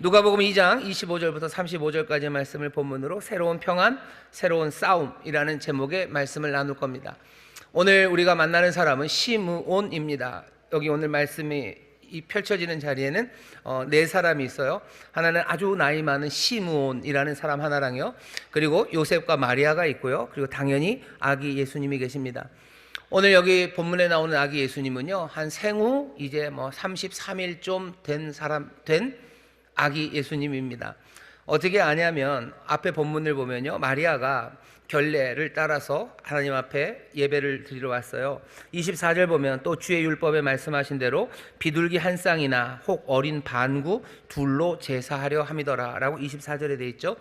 누가복음 2장 25절부터 35절까지의 말씀을 본문으로 새로운 평안, 새로운 싸움이라는 제목의 말씀을 나눌 겁니다. 오늘 우리가 만나는 사람은 시므온입니다. 여기 오늘 말씀이 펼쳐지는 자리에는 네 사람이 있어요. 하나는 아주 나이 많은 시므온이라는 사람 하나랑요, 그리고 요셉과 마리아가 있고요, 그리고 당연히 아기 예수님이 계십니다. 오늘 여기 본문에 나오는 아기 예수님은요, 한 생후 이제 33일 좀 된 아기 예수님입니다. 어떻게 아냐면 앞에 본문을 보면요, 마리아가 결례를 따라서 하나님 앞에 예배를 드리러 왔어요. 24절 보면 또 주의 율법에 말씀하신 대로 비둘기 한 쌍이나 혹 어린 반구 둘로 제사하려 함이더라 라고 24절에 돼 있죠.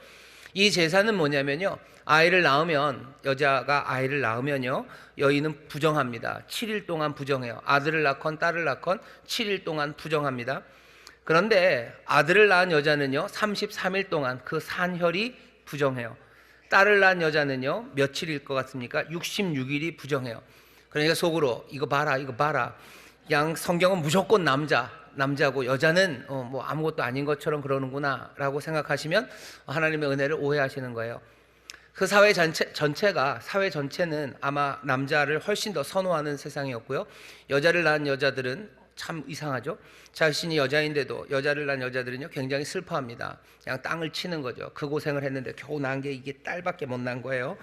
이 제사는 뭐냐면요, 아이를 낳으면, 여자가 아이를 낳으면요, 여인은 부정합니다. 7일 동안 부정해요. 아들을 낳건 딸을 낳건 7일 동안 부정합니다. 그런데 아들을 낳은 여자는요, 33일 동안 그 산혈이 부정해요. 딸을 낳은 여자는요, 며칠일 것 같습니까? 66일이 부정해요. 그러니까 속으로 이거 봐라. 그냥 성경은 무조건 남자고 여자는 뭐 아무것도 아닌 것처럼 그러는구나 라고 생각하시면 하나님의 은혜를 오해하시는 거예요. 그 사회 전체는 아마 남자를 훨씬 더 선호하는 세상이었고요, 여자를 낳은 여자들은 참 이상하죠. 자신이 여자인데도 여자를 낳은 여자들은요, 굉장히 슬퍼합니다. 그냥 땅을 치는 거죠. 그 고생을 했는데 겨우 낳은 게 이게 딸밖에 못 낳은 거예요.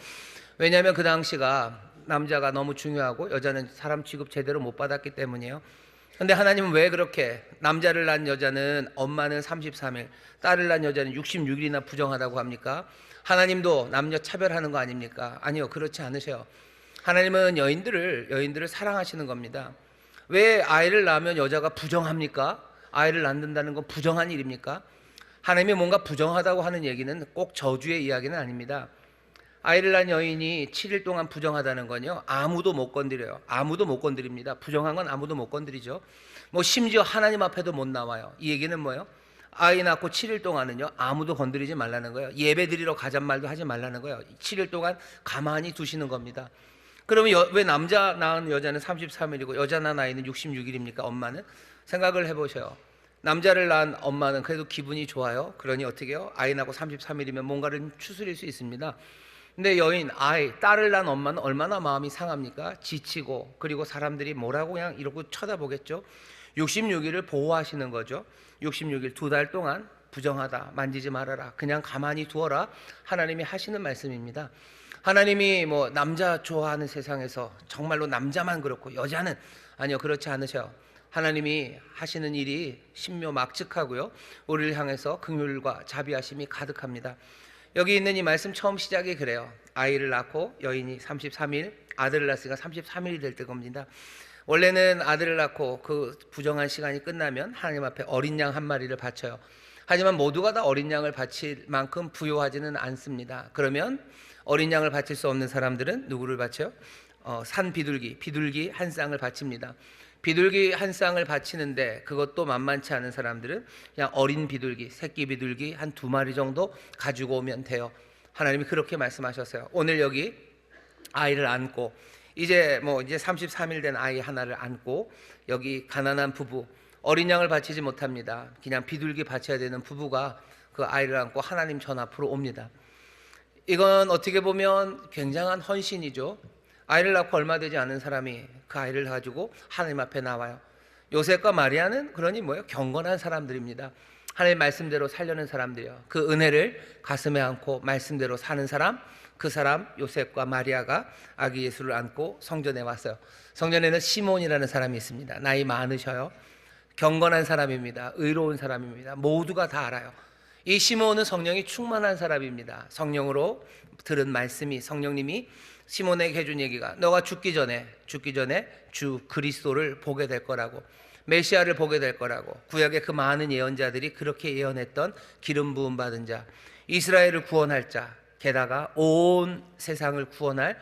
왜냐하면 그 당시가 남자가 너무 중요하고 여자는 사람 취급 제대로 못 받았기 때문이에요. 근데 하나님은 왜 그렇게 남자를 낳은 여자는, 엄마는 33일, 딸을 낳은 여자는 66일이나 부정하다고 합니까? 하나님도 남녀 차별하는 거 아닙니까? 아니요, 그렇지 않으세요. 하나님은 여인들을 사랑하시는 겁니다. 왜 아이를 낳으면 여자가 부정합니까? 아이를 낳는다는 건 부정한 일입니까? 하나님이 뭔가 부정하다고 하는 얘기는 꼭 저주의 이야기는 아닙니다. 아이를 낳은 여인이 7일 동안 부정하다는 건요, 아무도 못 건드려요. 아무도 못 건드립니다. 부정한 건 아무도 못 건드리죠. 심지어 하나님 앞에도 못 나와요. 이 얘기는 뭐예요? 아이 낳고 7일 동안은요, 아무도 건드리지 말라는 거예요. 예배 드리러 가잔 말도 하지 말라는 거예요. 7일 동안 가만히 두시는 겁니다. 그러면 왜 남자 낳은 여자는 33일이고 여자 낳은 아이는 66일입니까? 엄마는? 생각을 해보셔요. 남자를 낳은 엄마는 그래도 기분이 좋아요. 그러니 어떻게 해요? 아이 낳고 33일이면 뭔가를 추스릴 수 있습니다. 근데 딸을 낳은 엄마는 얼마나 마음이 상합니까? 지치고, 그리고 사람들이 뭐라고 그냥 이러고 쳐다보겠죠. 66일을 보호하시는 거죠. 66일, 2달 동안 부정하다, 만지지 말아라, 그냥 가만히 두어라, 하나님이 하시는 말씀입니다. 하나님이 남자 좋아하는 세상에서 정말로 남자만 그렇고 여자는, 아니요, 그렇지 않으셔요. 하나님이 하시는 일이 신묘막측하고요, 우리를 향해서 긍휼과 자비하심이 가득합니다. 여기 있는 이 말씀 처음 시작이 그래요. 아이를 낳고 여인이 33일, 아들을 낳았으니까 33일이 될 때 겁니다. 원래는 아들을 낳고 그 부정한 시간이 끝나면 하나님 앞에 어린 양 한 마리를 바쳐요. 하지만 모두가 다 어린 양을 바칠 만큼 부요하지는 않습니다. 그러면 어린 양을 바칠 수 없는 사람들은 누구를 바쳐요? 산 비둘기 한 쌍을 바칩니다. 비둘기 한 쌍을 바치는데 그것도 만만치 않은 사람들은 그냥 어린 비둘기, 새끼 비둘기 한 2마리 정도 가지고 오면 돼요. 하나님이 그렇게 말씀하셨어요. 오늘 여기 아이를 안고, 이제 33일 된 아이 하나를 안고, 여기 가난한 부부, 어린 양을 바치지 못합니다. 그냥 비둘기 바쳐야 되는 부부가 그 아이를 안고 하나님 전 앞으로 옵니다. 이건 어떻게 보면 굉장한 헌신이죠. 아이를 낳고 얼마 되지 않은 사람이 그 아이를 가지고 하나님 앞에 나와요. 요셉과 마리아는 그러니 경건한 사람들입니다. 하나님 말씀대로 살려는 사람들이요. 그 은혜를 가슴에 안고 말씀대로 사는 사람, 그 사람 요셉과 마리아가 아기 예수를 안고 성전에 왔어요. 성전에는 시몬이라는 사람이 있습니다. 나이 많으셔요. 경건한 사람입니다. 의로운 사람입니다. 모두가 다 알아요. 이 시몬은 성령이 충만한 사람입니다. 성령으로 들은 말씀이, 성령님이 시몬에게 해준 얘기가, 너가 죽기 전에 주 그리스도를 보게 될 거라고, 메시아를 보게 될 거라고, 구약의 그 많은 예언자들이 그렇게 예언했던 기름 부음 받은 자, 이스라엘을 구원할 자, 게다가 온 세상을 구원할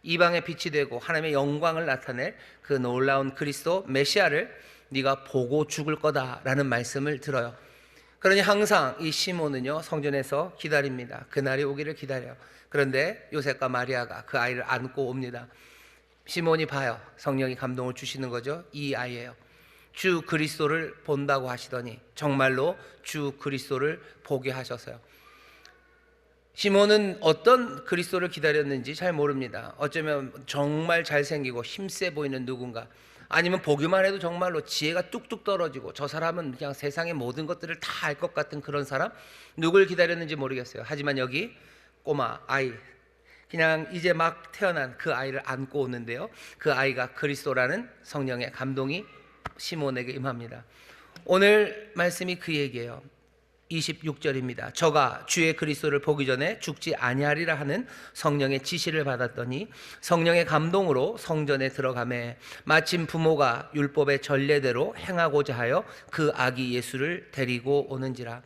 이방의 빛이 되고 하나님의 영광을 나타낼 그 놀라운 그리스도 메시아를 네가 보고 죽을 거다라는 말씀을 들어요. 그러니 항상 이 시몬은요, 성전에서 기다립니다. 그날이 오기를 기다려요. 그런데 요셉과 마리아가 그 아이를 안고 옵니다. 시몬이 봐요. 성령이 감동을 주시는 거죠. 이 아이예요. 주 그리스도를 본다고 하시더니 정말로 주 그리스도를 보게 하셔서요. 시몬은 어떤 그리스도를 기다렸는지 잘 모릅니다. 어쩌면 정말 잘생기고 힘세 보이는 누군가, 아니면 보기만 해도 정말로 지혜가 뚝뚝 떨어지고 저 사람은 그냥 세상의 모든 것들을 다 알 것 같은 그런 사람, 누굴 기다렸는지 모르겠어요. 하지만 여기 꼬마 아이, 그냥 이제 막 태어난 그 아이를 안고 오는데요, 그 아이가 그리스도라는 성령의 감동이 시몬에게 임합니다. 오늘 말씀이 그 얘기예요. 26절입니다. 저가 주의 그리스도를 보기 전에 죽지 아니하리라 하는 성령의 지시를 받았더니 성령의 감동으로 성전에 들어가매 마침 부모가 율법의 전례대로 행하고자 하여 그 아기 예수를 데리고 오는지라.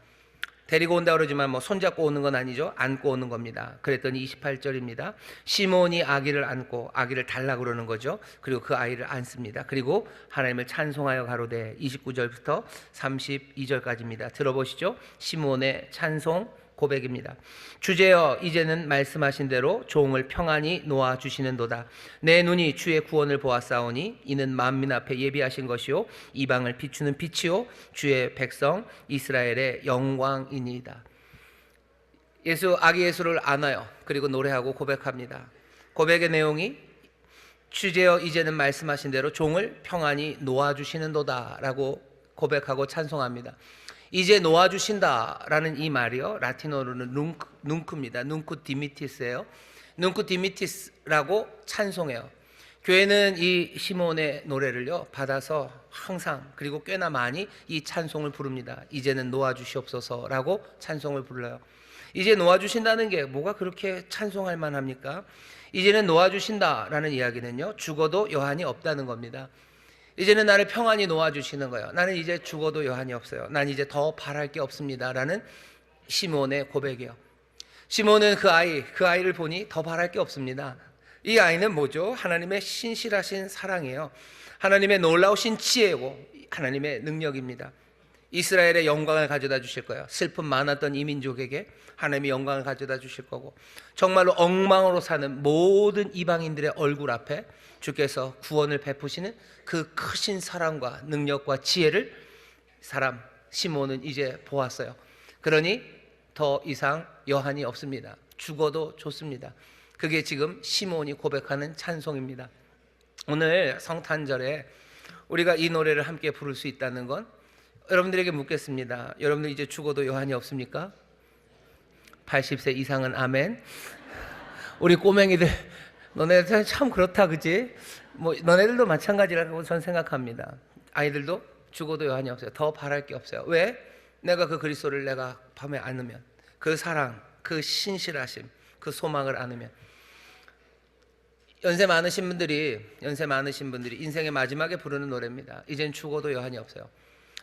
데리고 온다 그러지만 손잡고 오는 건 아니죠. 안고 오는 겁니다. 그랬더니 28절입니다. 시몬이 아기를 안고, 아기를 달라고 그러는 거죠. 그리고 그 아이를 안습니다. 그리고 하나님을 찬송하여 가로되, 29절부터 32절까지입니다. 들어보시죠. 시몬의 찬송 고백입니다. 주제여, 이제는 말씀하신 대로 종을 평안히 놓아 주시는도다. 내 눈이 주의 구원을 보았사오니 이는 만민 앞에 예비하신 것이요 이방을 비추는 빛이요 주의 백성 이스라엘의 영광이니이다. 아기 예수를 안아요. 그리고 노래하고 고백합니다. 고백의 내용이 주제여, 이제는 말씀하신 대로 종을 평안히 놓아 주시는도다 라고 고백하고 찬송합니다. 이제 놓아주신다라는 이 말이요, 라틴어로는 눅크입니다. 눅크 디미티스예요. 눅크 디미티스라고 찬송해요. 교회는 이 시몬의 노래를요 받아서 항상, 그리고 꽤나 많이 이 찬송을 부릅니다. 이제는 놓아주시옵소서라고 찬송을 불러요. 이제 놓아주신다는 게 뭐가 그렇게 찬송할 만합니까? 이제는 놓아주신다라는 이야기는요, 죽어도 여한이 없다는 겁니다. 이제는 나를 평안히 놓아주시는 거예요. 나는 이제 죽어도 여한이 없어요. 난 이제 더 바랄 게 없습니다 라는 시몬의 고백이에요. 시몬은 그 아이를 보니 더 바랄 게 없습니다. 이 아이는 뭐죠? 하나님의 신실하신 사랑이에요. 하나님의 놀라우신 지혜고 하나님의 능력입니다. 이스라엘의 영광을 가져다 주실 거예요. 슬픔 많았던 이 민족에게 하나님이 영광을 가져다 주실 거고, 정말로 엉망으로 사는 모든 이방인들의 얼굴 앞에 주께서 구원을 베푸시는 그 크신 사랑과 능력과 지혜를 사람 시몬은 이제 보았어요. 그러니 더 이상 여한이 없습니다. 죽어도 좋습니다. 그게 지금 시몬이 고백하는 찬송입니다. 오늘 성탄절에 우리가 이 노래를 함께 부를 수 있다는 건, 여러분들에게 묻겠습니다. 여러분들 이제 죽어도 여한이 없습니까? 80세 이상은 아멘. 우리 꼬맹이들, 너네들 참 그렇다, 그지? 너네들도 마찬가지라고 저는 생각합니다. 아이들도 죽어도 여한이 없어요. 더 바랄 게 없어요. 왜? 내가 그 그리스도를 내가 밤에 안으면, 그 사랑, 그 신실하심, 그 소망을 안으면. 연세 많으신 분들이 인생의 마지막에 부르는 노래입니다. 이젠 죽어도 여한이 없어요.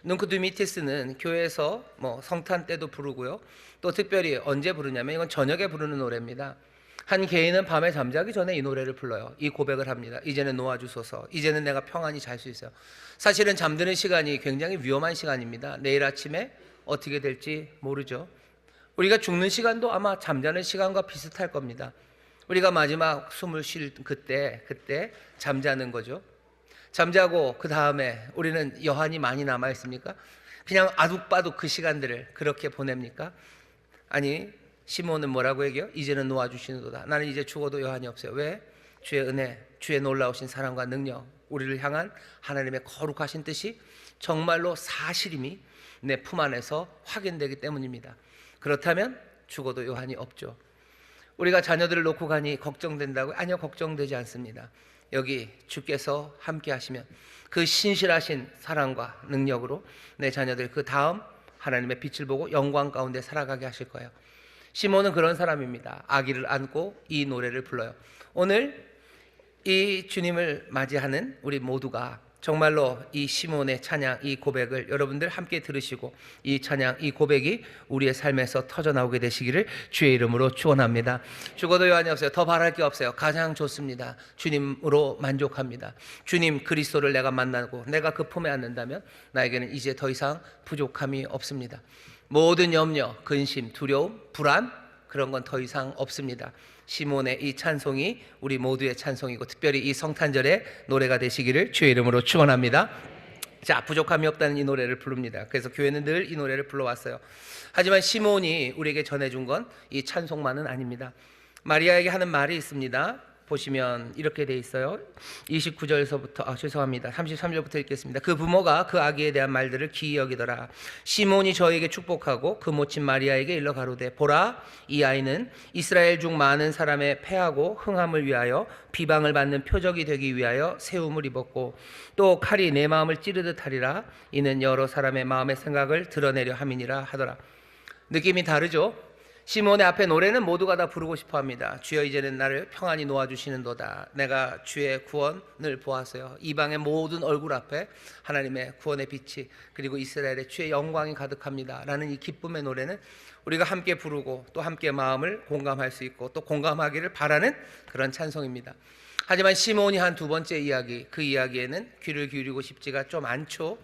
눅크 디미티스는 교회에서 성탄 때도 부르고요, 또 특별히 언제 부르냐면 이건 저녁에 부르는 노래입니다. 한 개인은 밤에 잠자기 전에 이 노래를 불러요. 이 고백을 합니다. 이제는 놓아주소서. 이제는 내가 평안히 잘 수 있어요. 사실은 잠드는 시간이 굉장히 위험한 시간입니다. 내일 아침에 어떻게 될지 모르죠. 우리가 죽는 시간도 아마 잠자는 시간과 비슷할 겁니다. 우리가 마지막 숨을 쉴 그때 잠자는 거죠. 잠자고 그 다음에 우리는 여한이 많이 남아 있습니까? 그냥 아둑바둑 그 시간들을 그렇게 보냅니까? 아니, 시몬은 뭐라고 얘기해요? 이제는 놓아주시는도다. 나는 이제 죽어도 여한이 없어요. 왜? 주의 은혜, 주의 놀라우신 사랑과 능력, 우리를 향한 하나님의 거룩하신 뜻이 정말로 사실임이 내 품 안에서 확인되기 때문입니다. 그렇다면 죽어도 여한이 없죠. 우리가 자녀들을 놓고 가니 걱정된다고요? 아니요, 걱정되지 않습니다. 여기 주께서 함께 하시면 그 신실하신 사랑과 능력으로 내 자녀들 그 다음 하나님의 빛을 보고 영광 가운데 살아가게 하실 거예요. 시몬은 그런 사람입니다. 아기를 안고 이 노래를 불러요. 오늘 이 주님을 맞이하는 우리 모두가 정말로 이 시몬의 찬양, 이 고백을 여러분들 함께 들으시고 이 찬양, 이 고백이 우리의 삶에서 터져나오게 되시기를 주의 이름으로 축원합니다. 죽어도 여한이 없어요. 더 바랄 게 없어요. 가장 좋습니다. 주님으로 만족합니다. 주님 그리스도를 내가 만나고 내가 그 품에 안는다면 나에게는 이제 더 이상 부족함이 없습니다. 모든 염려, 근심, 두려움, 불안, 그런 건 더 이상 없습니다. 시몬의 이 찬송이 우리 모두의 찬송이고 특별히 이 성탄절의 노래가 되시기를 주의 이름으로 축원합니다. 자, 부족함이 없다는 이 노래를 부릅니다. 그래서 교회는 늘 이 노래를 불러왔어요. 하지만 시몬이 우리에게 전해준 건 이 찬송만은 아닙니다. 마리아에게 하는 말이 있습니다. 보시면 이렇게 돼 있어요. 29절서부터 죄송합니다. 33절부터 읽겠습니다. 그 부모가 그 아기에 대한 말들을 기이 여기더라. 시몬이 저에게 축복하고 그 모친 마리아에게 일러 가로되 보라, 이 아이는 이스라엘 중 많은 사람의 패하고 흥함을 위하여 비방을 받는 표적이 되기 위하여 세움을 입었고 또 칼이 내 마음을 찌르듯 하리라. 이는 여러 사람의 마음의 생각을 드러내려 함이니라 하더라. 느낌이 다르죠? 시몬의 앞에 노래는 모두가 다 부르고 싶어합니다. 주여 이제는 나를 평안히 놓아주시는도다. 내가 주의 구원을 보았어요. 이방의 모든 얼굴 앞에 하나님의 구원의 빛이 그리고 이스라엘의 주의 영광이 가득합니다 라는 이 기쁨의 노래는 우리가 함께 부르고 또 함께 마음을 공감할 수 있고 또 공감하기를 바라는 그런 찬송입니다. 하지만 시몬이 한 두 번째 이야기, 그 이야기에는 귀를 기울이고 싶지가 좀 않죠.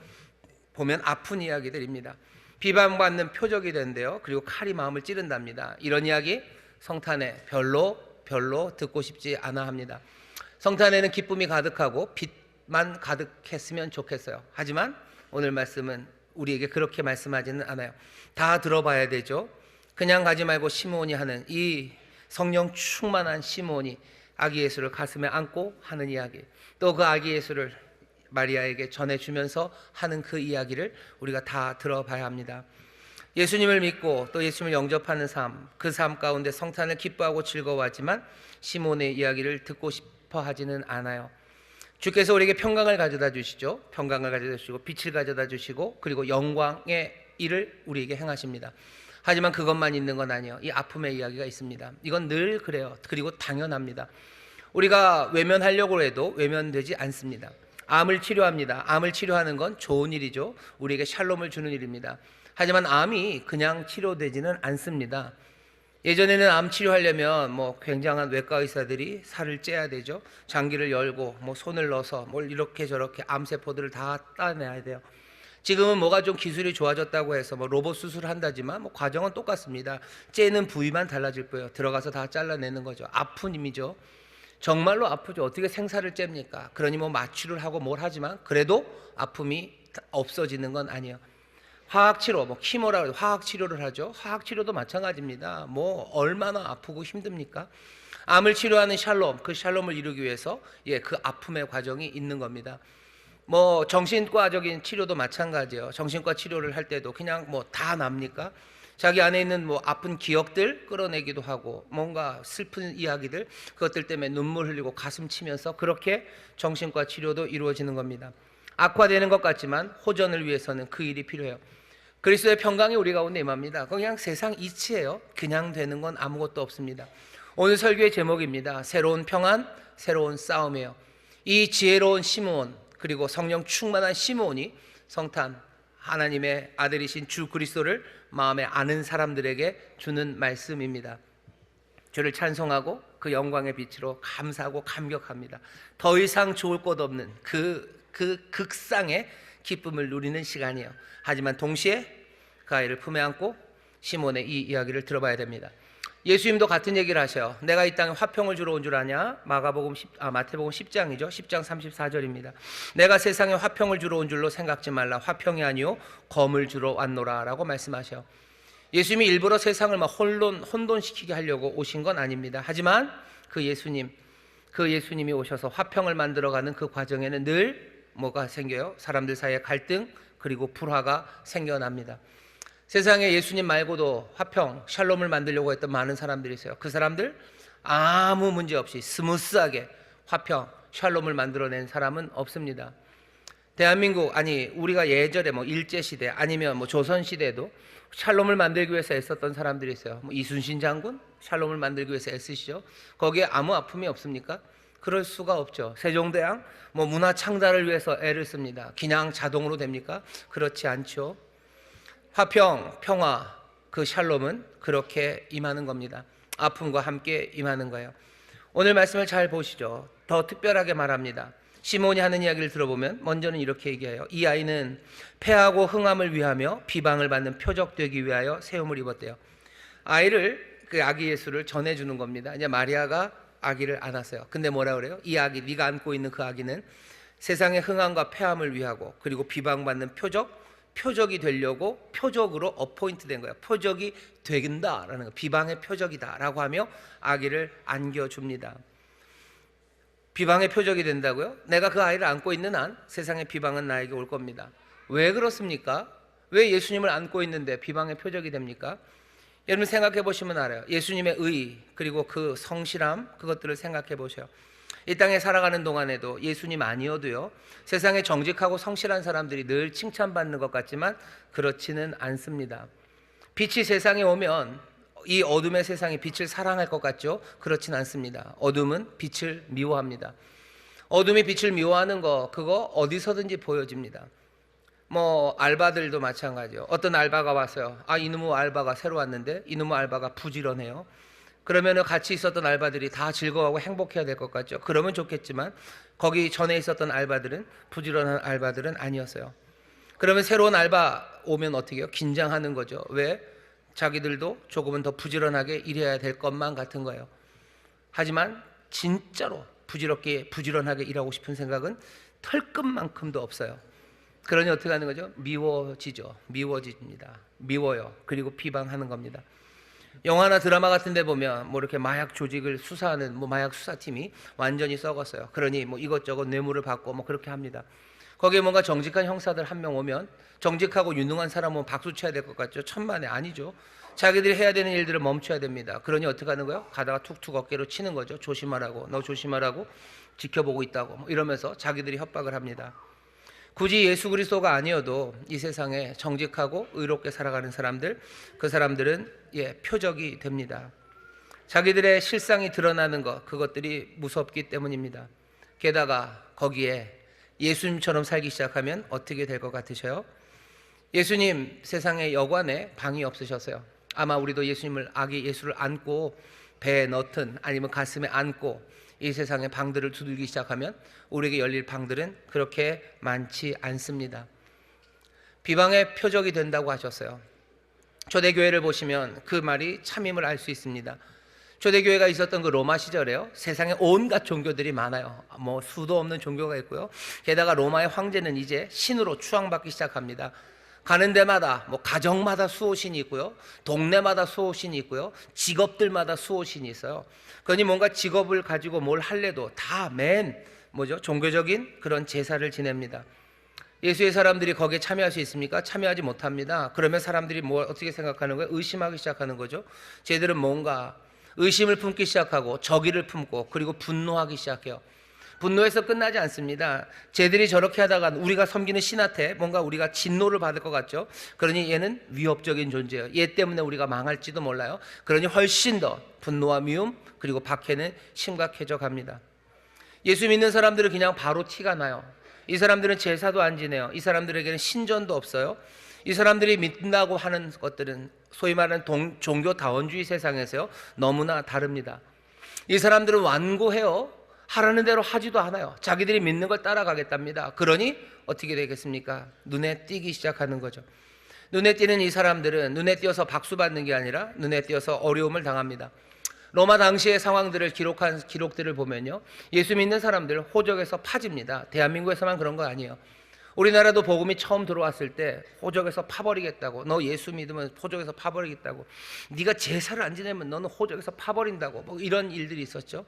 보면 아픈 이야기들입니다. 비방받는 표적이 된대요. 그리고 칼이 마음을 찌른답니다. 이런 이야기 성탄에 별로 듣고 싶지 않아 합니다. 성탄에는 기쁨이 가득하고 빛만 가득했으면 좋겠어요. 하지만 오늘 말씀은 우리에게 그렇게 말씀하지는 않아요. 다 들어봐야 되죠. 그냥 가지 말고 시몬이 하는 이 성령 충만한 시몬이 아기 예수를 가슴에 안고 하는 이야기, 또 그 아기 예수를 마리아에게 전해주면서 하는 그 이야기를 우리가 다 들어봐야 합니다. 예수님을 믿고 또 예수님을 영접하는 삶, 그 삶 가운데 성탄을 기뻐하고 즐거워하지만 시몬의 이야기를 듣고 싶어 하지는 않아요. 주께서 우리에게 평강을 가져다 주시죠. 평강을 가져다 주시고 빛을 가져다 주시고 그리고 영광의 일을 우리에게 행하십니다. 하지만 그것만 있는 건 아니에요. 이 아픔의 이야기가 있습니다. 이건 늘 그래요. 그리고 당연합니다. 우리가 외면하려고 해도 외면되지 않습니다. 암을 치료합니다. 암을 치료하는 건 좋은 일이죠. 우리에게 샬롬을 주는 일입니다. 하지만 암이 그냥 치료되지는 않습니다. 예전에는 암 치료하려면 굉장한 외과 의사들이 살을 째야 되죠. 장기를 열고 손을 넣어서 뭘 이렇게 저렇게 암세포들을 다 따내야 돼요. 지금은 뭐가 좀 기술이 좋아졌다고 해서 로봇 수술을 한다지만 과정은 똑같습니다. 째는 부위만 달라질 거예요. 들어가서 다 잘라내는 거죠. 아픈 힘이죠. 정말로 아프죠. 어떻게 생사를 잽니까? 그러니 마취를 하고 뭘 하지만 그래도 아픔이 없어지는 건 아니에요. 화학치료, 키모라고 화학치료를 하죠. 화학치료도 마찬가지입니다. 얼마나 아프고 힘듭니까? 암을 치료하는 샬롬, 그 샬롬을 이루기 위해서 그 아픔의 과정이 있는 겁니다. 정신과적인 치료도 마찬가지예요. 정신과 치료를 할 때도 그냥 다 납니까? 자기 안에 있는 아픈 기억들 끌어내기도 하고 뭔가 슬픈 이야기들 그것들 때문에 눈물 흘리고 가슴 치면서 그렇게 정신과 치료도 이루어지는 겁니다. 악화되는 것 같지만 호전을 위해서는 그 일이 필요해요. 그리스도의 평강이 우리 가운데 임합니다. 그냥 세상 이치예요. 그냥 되는 건 아무것도 없습니다. 오늘 설교의 제목입니다. 새로운 평안, 새로운 싸움이에요. 이 지혜로운 시므온 그리고 성령 충만한 시므온이 성탄 하나님의 아들이신 주 그리스도를 마음에 아는 사람들에게 주는 말씀입니다. 주를 찬송하고 그 영광의 빛으로 감사하고 감격합니다. 더 이상 좋을 것 없는 그 극상의 기쁨을 누리는 시간이에요. 하지만 동시에 그 아이를 품에 안고 시몬의 이 이야기를 들어봐야 됩니다. 예수님도 같은 얘기를 하셔요. 내가 이 땅에 화평을 주러 온 줄 아냐? 마태복음 10장이죠. 10장 34절입니다. 내가 세상에 화평을 주러 온 줄로 생각지 말라. 화평이 아니요 검을 주러 왔노라 라고 말씀하셔요. 예수님이 일부러 세상을 혼돈시키게 하려고 오신 건 아닙니다. 하지만 그 예수님이 오셔서 화평을 만들어가는 그 과정에는 늘 뭐가 생겨요? 사람들 사이에 갈등 그리고 불화가 생겨납니다. 세상에 예수님 말고도 화평, 샬롬을 만들려고 했던 많은 사람들이 있어요. 그 사람들 아무 문제 없이 스무스하게 화평, 샬롬을 만들어낸 사람은 없습니다. 대한민국 우리가 예전에 일제시대 아니면 조선시대에도 샬롬을 만들기 위해서 애썼던 사람들이 있어요. 이순신 장군 샬롬을 만들기 위해서 애쓰시죠. 거기에 아무 아픔이 없습니까? 그럴 수가 없죠. 세종대왕 문화 창달을 위해서 애를 씁니다. 그냥 자동으로 됩니까? 그렇지 않죠. 화평, 평화, 그 샬롬은 그렇게 임하는 겁니다. 아픔과 함께 임하는 거예요. 오늘 말씀을 잘 보시죠. 더 특별하게 말합니다. 시몬이 하는 이야기를 들어보면 먼저는 이렇게 얘기해요. 이 아이는 패하고 흥함을 위하며 비방을 받는 표적 되기 위하여 세움을 입었대요. 그 아기 예수를 전해주는 겁니다. 이제 마리아가 아기를 안았어요. 근데 뭐라 그래요? 이 아기, 네가 안고 있는 그 아기는 세상의 흥함과 패함을 위하고 그리고 비방받는 표적이 되려고 표적으로 어포인트 된 거예요. 표적이 된다라는 거, 비방의 표적이다라고 하며 아기를 안겨줍니다. 비방의 표적이 된다고요? 내가 그 아이를 안고 있는 한 세상의 비방은 나에게 올 겁니다. 왜 그렇습니까? 왜 예수님을 안고 있는데 비방의 표적이 됩니까? 여러분 생각해 보시면 알아요. 예수님의 의 그리고 그 성실함, 그것들을 생각해 보세요. 이 땅에 살아가는 동안에도 예수님 아니어도요, 세상에 정직하고 성실한 사람들이 늘 칭찬받는 것 같지만 그렇지는 않습니다. 빛이 세상에 오면 이 어둠의 세상이 빛을 사랑할 것 같죠? 그렇진 않습니다. 어둠은 빛을 미워합니다. 어둠이 빛을 미워하는 거, 그거 어디서든지 보여집니다. 알바들도 마찬가지요. 어떤 알바가 왔어요. 이놈의 알바가 새로 왔는데 이놈의 알바가 부지런해요. 그러면 같이 있었던 알바들이 다 즐거워하고 행복해야 될 것 같죠. 그러면 좋겠지만 거기 전에 있었던 알바들은, 부지런한 알바들은 아니었어요. 그러면 새로운 알바 오면 어떻게 해요? 긴장하는 거죠. 왜? 자기들도 조금은 더 부지런하게 일해야 될 것만 같은 거예요. 하지만 진짜로 부지런하게 일하고 싶은 생각은 털끝만큼도 없어요. 그러니 어떻게 하는 거죠? 미워집니다. 미워요. 그리고 비방하는 겁니다. 영화나 드라마 같은 데 보면 이렇게 마약 조직을 수사하는 마약 수사팀이 완전히 썩었어요. 그러니 이것저것 뇌물을 받고 그렇게 합니다. 거기에 뭔가 정직한 형사들 한 명 오면, 정직하고 유능한 사람 오면 박수 쳐야 될 것 같죠? 천만에 아니죠. 자기들이 해야 되는 일들을 멈춰야 됩니다. 그러니 어떻게 하는 거예요? 가다가 툭툭 어깨로 치는 거죠. 조심하라고, 너 조심하라고, 지켜보고 있다고 이러면서 자기들이 협박을 합니다. 굳이 예수 그리스도가 아니어도 이 세상에 정직하고 의롭게 살아가는 사람들, 그 사람들은 표적이 됩니다. 자기들의 실상이 드러나는 것, 그것들이 무섭기 때문입니다. 게다가 거기에 예수님처럼 살기 시작하면 어떻게 될 것 같으셔요? 예수님 세상의 여관에 방이 없으셨어요. 아마 우리도 아기 예수를 안고 배에 넣든 아니면 가슴에 안고 이 세상의 방들을 두들기 시작하면 우리에게 열릴 방들은 그렇게 많지 않습니다. 비방의 표적이 된다고 하셨어요. 초대교회를 보시면 그 말이 참임을 알 수 있습니다. 초대교회가 있었던 그 로마 시절에요, 세상에 온갖 종교들이 많아요. 수도 없는 종교가 있고요. 게다가 로마의 황제는 이제 신으로 추앙받기 시작합니다. 가는 데마다 가정마다 수호신이 있고요, 동네마다 수호신이 있고요, 직업들마다 수호신이 있어요. 그러니 뭔가 직업을 가지고 뭘 할래도 다 종교적인 그런 제사를 지냅니다. 예수의 사람들이 거기에 참여할 수 있습니까? 참여하지 못합니다. 그러면 사람들이 어떻게 생각하는 거예요? 의심하기 시작하는 거죠. 쟤들은 뭔가 의심을 품기 시작하고 적의를 품고 그리고 분노하기 시작해요. 분노해서 끝나지 않습니다. 쟤들이 저렇게 하다가 우리가 섬기는 신한테 뭔가 우리가 진노를 받을 것 같죠. 그러니 얘는 위협적인 존재예요. 얘 때문에 우리가 망할지도 몰라요. 그러니 훨씬 더 분노와 미움 그리고 박해는 심각해져 갑니다. 예수 믿는 사람들은 그냥 바로 티가 나요. 이 사람들은 제사도 안 지내요. 이 사람들에게는 신전도 없어요. 이 사람들이 믿는다고 하는 것들은 소위 말하는 종교다원주의 세상에서요, 너무나 다릅니다. 이 사람들은 완고해요. 하라는 대로 하지도 않아요. 자기들이 믿는 걸 따라가겠답니다. 그러니 어떻게 되겠습니까? 눈에 띄기 시작하는 거죠. 눈에 띄는 이 사람들은 눈에 띄어서 박수 받는 게 아니라 눈에 띄어서 어려움을 당합니다. 로마 당시의 상황들을 기록한 기록들을 보면요, 예수 믿는 사람들 호적에서 파집니다. 대한민국에서만 그런 거 아니에요. 우리나라도 복음이 처음 들어왔을 때 호적에서 파버리겠다고, 너 예수 믿으면 호적에서 파버리겠다고, 네가 제사를 안 지내면 너는 호적에서 파버린다고, 이런 일들이 있었죠.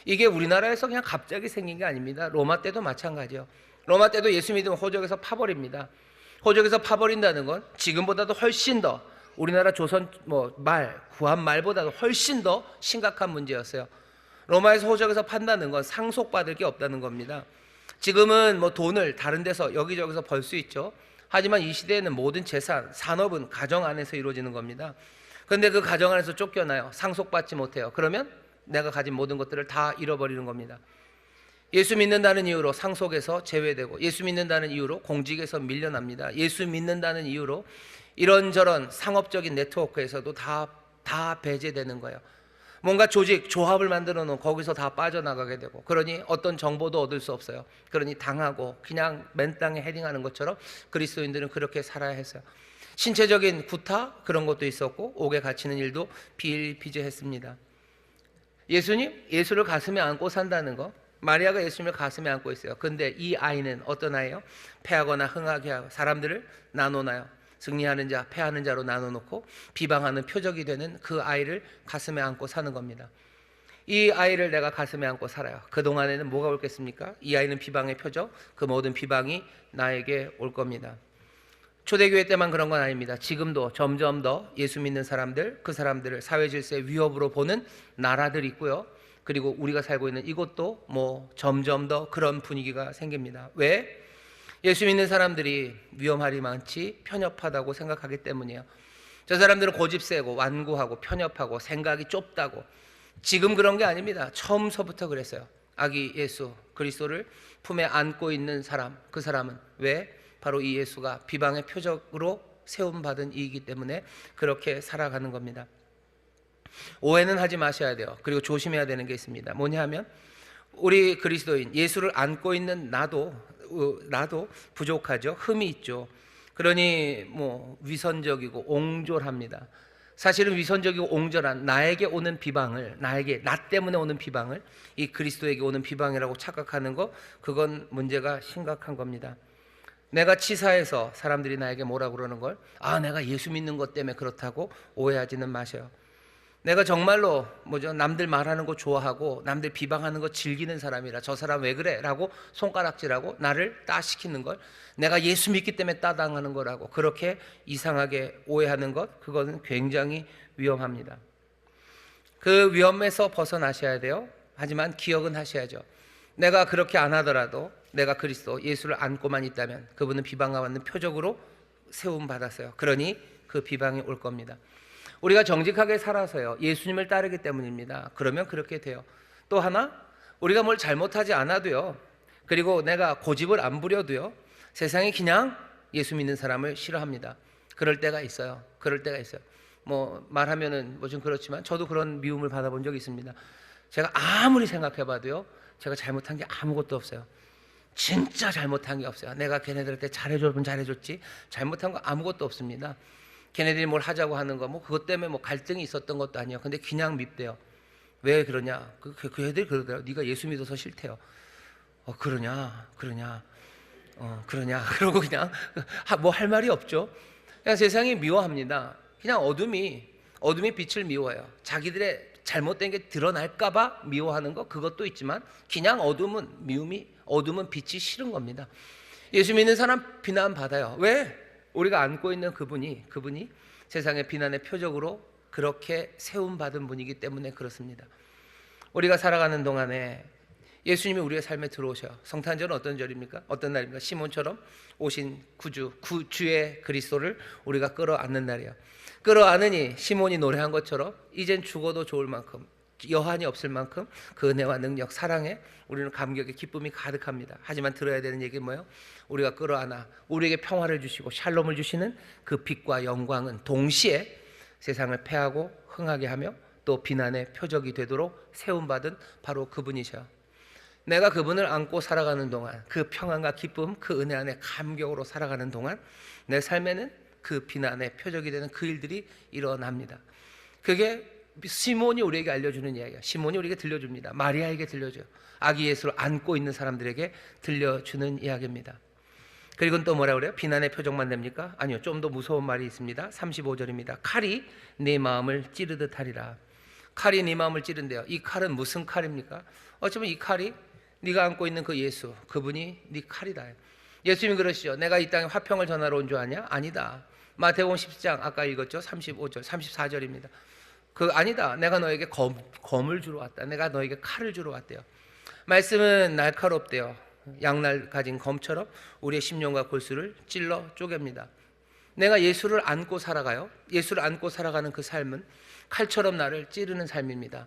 이게 우리나라에서 그냥 갑자기 생긴 게 아닙니다. 로마 때도 마찬가지요. 로마 때도 예수 믿으면 호적에서 파버립니다. 호적에서 파버린다는 건 지금보다도 훨씬 더 우리나라 조선 구한 말보다도 훨씬 더 심각한 문제였어요. 로마에서 호적에서 판다는 건 상속받을 게 없다는 겁니다. 지금은 돈을 다른 데서 여기저기서 벌 수 있죠. 하지만 이 시대에는 모든 재산, 산업은 가정 안에서 이루어지는 겁니다. 그런데 그 가정 안에서 쫓겨나요. 상속받지 못해요. 그러면 내가 가진 모든 것들을 다 잃어버리는 겁니다. 예수 믿는다는 이유로 상속에서 제외되고, 예수 믿는다는 이유로 공직에서 밀려납니다. 예수 믿는다는 이유로 이런저런 상업적인 네트워크에서도 다 배제되는 거예요. 뭔가 조합을 만들어 놓은 거기서 다 빠져나가게 되고, 그러니 어떤 정보도 얻을 수 없어요. 그러니 당하고 그냥 맨 땅에 헤딩하는 것처럼 그리스도인들은 그렇게 살아야 했어요. 신체적인 구타 그런 것도 있었고, 옥에 갇히는 일도 비일비재했습니다. 예수를 가슴에 안고 산다는 거, 마리아가 예수님을 가슴에 안고 있어요. 근데 이 아이는 어떤 아이예요? 패하거나 흥하게 하고 사람들을 나눠놔요. 승리하는 자, 패하는 자로 나눠놓고 비방하는 표적이 되는 그 아이를 가슴에 안고 사는 겁니다. 이 아이를 내가 가슴에 안고 살아요. 그동안에는 뭐가 올겠습니까? 이 아이는 비방의 표적, 그 모든 비방이 나에게 올 겁니다. 초대교회 때만 그런 건 아닙니다. 지금도 점점 더 예수 믿는 사람들, 그 사람들을 사회 질서의 위협으로 보는 나라들이 있고요. 그리고 우리가 살고 있는 이곳도 뭐 점점 더 그런 분위기가 생깁니다. 왜? 예수 믿는 사람들이 위험할이 많지 편협하다고 생각하기 때문이에요. 저 사람들은 고집 세고 완고하고 편협하고 생각이 좁다고. 지금 그런 게 아닙니다. 처음서부터 그랬어요. 아기 예수 그리스도를 품에 안고 있는 사람, 그 사람은 왜? 바로 이 예수가 비방의 표적으로 세움받은 이이기 때문에 그렇게 살아가는 겁니다. 오해는 하지 마셔야 돼요. 그리고 조심해야 되는 게 있습니다. 뭐냐 하면 우리 그리스도인 예수를 안고 있는 나도 부족하죠. 흠이 있죠. 그러니 뭐 위선적이고 옹졸합니다. 사실은 위선적이고 옹졸한 나에게 오는 비방을, 나 때문에 오는 비방을 이 그리스도에게 오는 비방이라고 착각하는 거, 그건 문제가 심각한 겁니다. 내가 치사해서 사람들이 나에게 뭐라 그러는 걸 내가 예수 믿는 것 때문에 그렇다고 오해하지는 마셔요. 내가 정말로 남들 말하는 거 좋아하고 남들 비방하는 거 즐기는 사람이라 저 사람 왜 그래? 라고 손가락질하고 나를 따시키는 걸 내가 예수 믿기 때문에 따당하는 거라고 그렇게 이상하게 오해하는 것, 그거는 굉장히 위험합니다. 그 위험에서 벗어나셔야 돼요. 하지만 기억은 하셔야죠. 내가 그렇게 안 하더라도 내가 그리스도 예수를 안고만 있다면 그분은 비방과 받는 표적으로 세움받았어요. 그러니 그 비방이 올 겁니다. 우리가 정직하게 살아서요 예수님을 따르기 때문입니다. 그러면 그렇게 돼요. 또 하나, 우리가 뭘 잘못하지 않아도요, 그리고 내가 고집을 안 부려도요, 세상이 그냥 예수 믿는 사람을 싫어합니다. 그럴 때가 있어요. 뭐 말하면은 뭐 좀 그렇지만 저도 그런 미움을 받아본 적이 있습니다. 제가 아무리 생각해봐도요 제가 잘못한 게 아무것도 없어요. 진짜 잘못한 게 없어요. 내가 걔네들한테 잘해줬으면 잘해줬지 잘못한 거 아무것도 없습니다. 걔네들이 뭘 하자고 하는 거 그것 때문에 갈등이 있었던 것도 아니에요. 근데 그냥 밉대요. 왜 그러냐? 그 애들이 그러더라고요. 네가 예수 믿어서 싫대요. 그러냐? 그러고 그냥 뭐 할 말이 없죠. 그냥 세상이 미워합니다. 그냥 어둠이 빛을 미워해요. 자기들의 잘못된 게 드러날까봐 미워하는 거, 그것도 있지만 그냥 어둠은 빛이 싫은 겁니다. 예수 믿는 사람 비난 받아요. 왜? 우리가 안고 있는 그분이 세상의 비난의 표적으로 그렇게 세움받은 분이기 때문에 그렇습니다. 우리가 살아가는 동안에 예수님이 우리의 삶에 들어오셔요. 성탄절은 어떤 절입니까? 어떤 날입니까? 시몬처럼 오신 구주의 그리스도를 우리가 끌어안는 날이야. 끌어안으니 시몬이 노래한 것처럼 이젠 죽어도 좋을 만큼, 여한이 없을 만큼 그 은혜와 능력, 사랑에 우리는 감격의 기쁨이 가득합니다. 하지만 들어야 되는 얘기는 뭐예요? 우리가 끌어안아 우리에게 평화를 주시고 샬롬을 주시는 그 빛과 영광은 동시에 세상을 패하고 흥하게 하며 또 비난의 표적이 되도록 세움받은 바로 그분이셔. 내가 그분을 안고 살아가는 동안, 그 평안과 기쁨, 그 은혜 안에 감격으로 살아가는 동안 내 삶에는 그 비난의 표적이 되는 그 일들이 일어납니다. 그게 시몬이 우리에게 알려주는 이야기야. 시몬이 우리에게 들려줍니다. 마리아에게 들려줘요. 아기 예수를 안고 있는 사람들에게 들려주는 이야기입니다. 그리고 또 뭐라 그래요? 비난의 표적만 됩니까? 아니요, 좀 더 무서운 말이 있습니다. 35절입니다. 칼이 네 마음을 찌르듯 하리라. 칼이 네 마음을 찌른대요. 이 칼은 무슨 칼입니까? 어쩌면 이 칼이 네가 안고 있는 그 예수, 그분이 네 칼이다. 예수님이 그러시죠. 내가 이 땅에 화평을 전하러 온 줄 아냐? 아니다. 마태복음 10장 아까 읽었죠? 35절, 34절입니다. 아니다. 내가 너에게 검을 주러 왔다. 내가 너에게 칼을 주러 왔대요. 말씀은 날카롭대요. 양날 가진 검처럼 우리의 심령과 골수를 찔러 쪼갭니다. 내가 예수를 안고 살아가요. 예수를 안고 살아가는 그 삶은 칼처럼 나를 찌르는 삶입니다.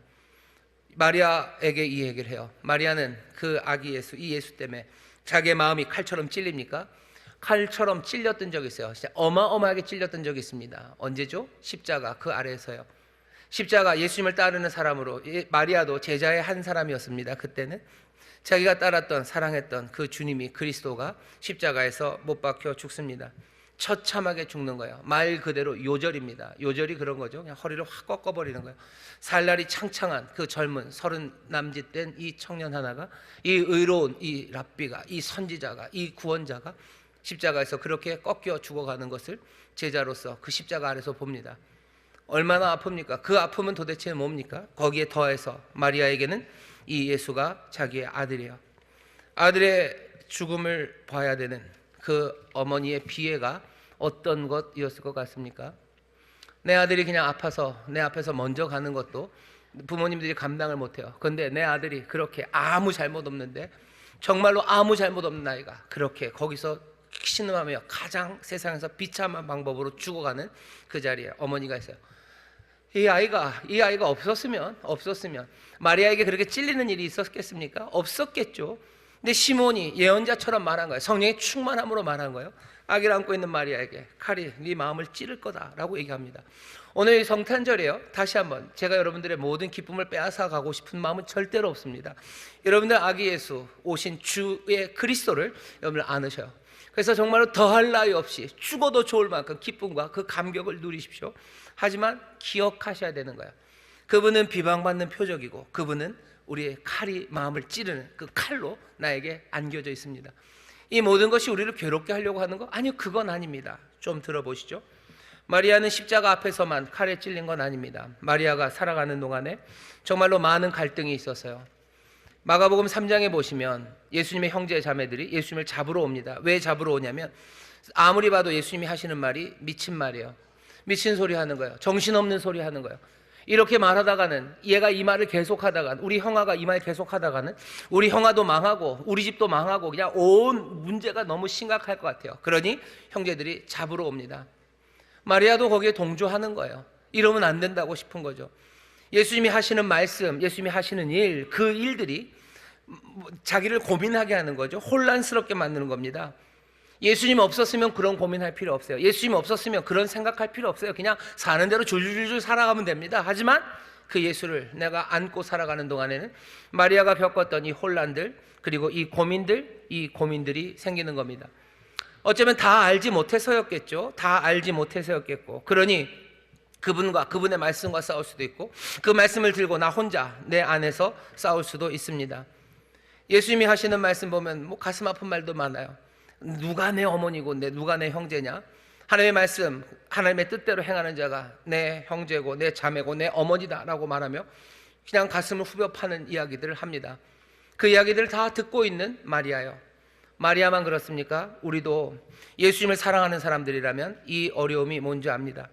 마리아에게 이 얘기를 해요. 마리아는 그 아기 예수, 이 예수 때문에 자기의 마음이 칼처럼 찔립니까? 칼처럼 찔렸던 적이 있어요. 진짜 어마어마하게 찔렸던 적이 있습니다. 언제죠? 십자가 그 아래에서요. 십자가, 예수님을 따르는 사람으로, 마리아도 제자의 한 사람이었습니다. 그때는 자기가 따랐던, 사랑했던 그 주님이, 그리스도가 십자가에서 못 박혀 죽습니다. 처참하게 죽는 거예요. 말 그대로 요절입니다. 요절이 그런 거죠. 그냥 허리를 확 꺾어버리는 거예요. 살날이 창창한 그 젊은 30 남짓 된 이 청년 하나가, 이 의로운 이 랍비가, 이 선지자가, 이 구원자가 십자가에서 그렇게 꺾여 죽어가는 것을 제자로서 그 십자가 아래서 봅니다. 얼마나 아픕니까? 그 아픔은 도대체 뭡니까? 거기에 더해서 마리아에게는 이 예수가 자기의 아들이에요. 아들의 죽음을 봐야 되는 그 어머니의 비애가 어떤 것이었을 것 같습니까? 내 아들이 그냥 아파서 내 앞에서 먼저 가는 것도 부모님들이 감당을 못해요. 그런데 내 아들이 그렇게 아무 잘못 없는데, 정말로 아무 잘못 없는 아이가 그렇게 거기서 신음하며 가장 세상에서 비참한 방법으로 죽어가는 그 자리에 어머니가 있어요. 이 아이가 없었으면 마리아에게 그렇게 찔리는 일이 있었겠습니까? 없었겠죠. 근데 시몬이 예언자처럼 말한 거예요. 성령의 충만함으로 말한 거예요. 아기를 안고 있는 마리아에게 칼이 네 마음을 찌를 거다라고 얘기합니다. 오늘 성탄절이에요. 다시 한번 제가 여러분들의 모든 기쁨을 빼앗아 가고 싶은 마음은 절대로 없습니다. 여러분들 아기 예수 오신 주의 그리스도를 여러분들 안으셔요. 그래서 정말로 더할 나위 없이 죽어도 좋을 만큼 기쁨과 그 감격을 누리십시오. 하지만 기억하셔야 되는 거예요. 그분은 비방받는 표적이고, 그분은 우리의 칼이 마음을 찌르는 그 칼로 나에게 안겨져 있습니다. 이 모든 것이 우리를 괴롭게 하려고 하는 거? 아니요, 그건 아닙니다. 좀 들어보시죠. 마리아는 십자가 앞에서만 칼에 찔린 건 아닙니다. 마리아가 살아가는 동안에 정말로 많은 갈등이 있었어요. 마가복음 3장에 보시면 예수님의 형제 자매들이 예수님을 잡으러 옵니다. 왜 잡으러 오냐면 아무리 봐도 예수님이 하시는 말이 미친 말이에요. 미친 소리 하는 거예요. 정신없는 소리 하는 거예요. 이렇게 말하다가는, 얘가 이 말을 계속하다가, 우리 형아가 이 말 계속하다가는 우리 형아도 망하고 우리 집도 망하고 그냥 온 문제가 너무 심각할 것 같아요. 그러니 형제들이 잡으러 옵니다. 마리아도 거기에 동조하는 거예요. 이러면 안 된다고 싶은 거죠. 예수님이 하시는 말씀, 예수님이 하시는 일, 그 일들이 자기를 고민하게 하는 거죠. 혼란스럽게 만드는 겁니다. 예수님 없었으면 그런 고민할 필요 없어요. 예수님 없었으면 그런 생각할 필요 없어요. 그냥 사는 대로 줄줄줄 살아가면 됩니다. 하지만 그 예수를 내가 안고 살아가는 동안에는 마리아가 겪었던 이 혼란들, 그리고 이 고민들이 생기는 겁니다. 어쩌면 다 알지 못해서였겠죠. 다 알지 못해서였겠고, 그러니 그분의 말씀과 싸울 수도 있고, 그 말씀을 들고 나 혼자 내 안에서 싸울 수도 있습니다. 예수님이 하시는 말씀 보면 뭐 가슴 아픈 말도 많아요. 누가 내 어머니고 누가 내 형제냐? 하나님의 말씀, 하나님의 뜻대로 행하는 자가 내 형제고 내 자매고 내 어머니다라고 말하며 그냥 가슴을 후벼 파는 이야기들을 합니다. 그 이야기들을 다 듣고 있는 마리아요. 마리아만 그렇습니까? 우리도 예수님을 사랑하는 사람들이라면 이 어려움이 뭔지 압니다.